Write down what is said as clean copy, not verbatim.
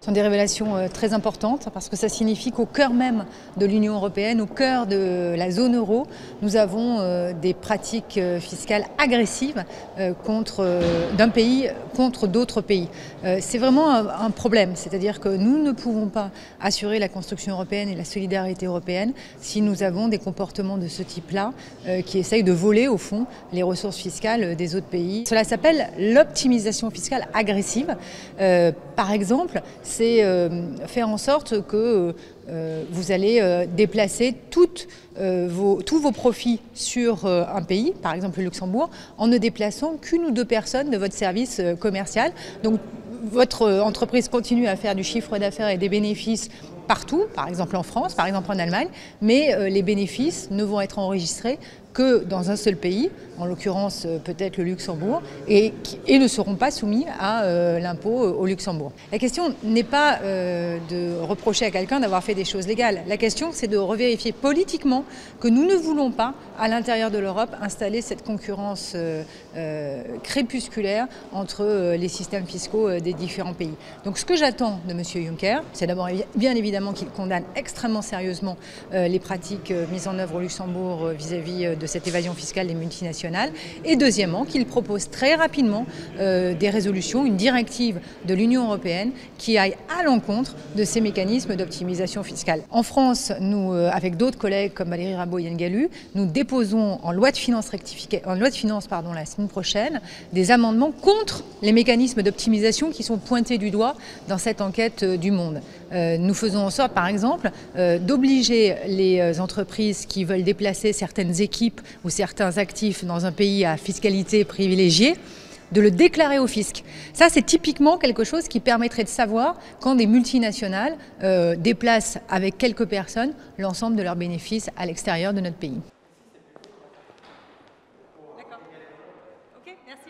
sont des révélations très importantes parce que ça signifie qu'au cœur même de l'Union européenne, au cœur de la zone euro, nous avons des pratiques fiscales agressives d'un pays contre d'autres pays. C'est vraiment un problème, c'est-à-dire que nous ne pouvons pas assurer la construction européenne et la solidarité européenne si nous avons des comportements de ce type-là qui essayent de voler au fond les ressources fiscales des autres pays. Cela s'appelle l'optimisation fiscale agressive. Par exemple, c'est faire en sorte que vous allez déplacer tous vos profits sur un pays, par exemple le Luxembourg, en ne déplaçant qu'une ou deux personnes de votre service commercial. Donc votre entreprise continue à faire du chiffre d'affaires et des bénéfices partout, par exemple en France, par exemple en Allemagne, mais les bénéfices ne vont être enregistrés que dans un seul pays, en l'occurrence peut-être le Luxembourg, et ne seront pas soumis à l'impôt au Luxembourg. La question n'est pas de reprocher à quelqu'un d'avoir fait des choses légales. La question, c'est de revérifier politiquement que nous ne voulons pas, à l'intérieur de l'Europe, installer cette concurrence crépusculaire entre les systèmes fiscaux des différents pays. Donc ce que j'attends de M. Juncker, c'est d'abord bien évidemment qu'il condamne extrêmement sérieusement les pratiques mises en œuvre au Luxembourg vis-à-vis de cette évasion fiscale des multinationales, et deuxièmement qu'il propose très rapidement des résolutions, une directive de l'Union européenne qui aille à l'encontre de ces mécanismes d'optimisation fiscale. En France, nous, avec d'autres collègues comme Valérie Rabault et Yann Gallu, nous déposons en loi de finances la semaine prochaine des amendements contre les mécanismes d'optimisation qui sont pointés du doigt dans cette enquête du Monde. Nous faisons en sorte, par exemple, d'obliger les entreprises qui veulent déplacer certaines équipes ou certains actifs dans un pays à fiscalité privilégiée, de le déclarer au fisc. Ça, c'est typiquement quelque chose qui permettrait de savoir quand des multinationales déplacent avec quelques personnes l'ensemble de leurs bénéfices à l'extérieur de notre pays. D'accord. Ok, merci.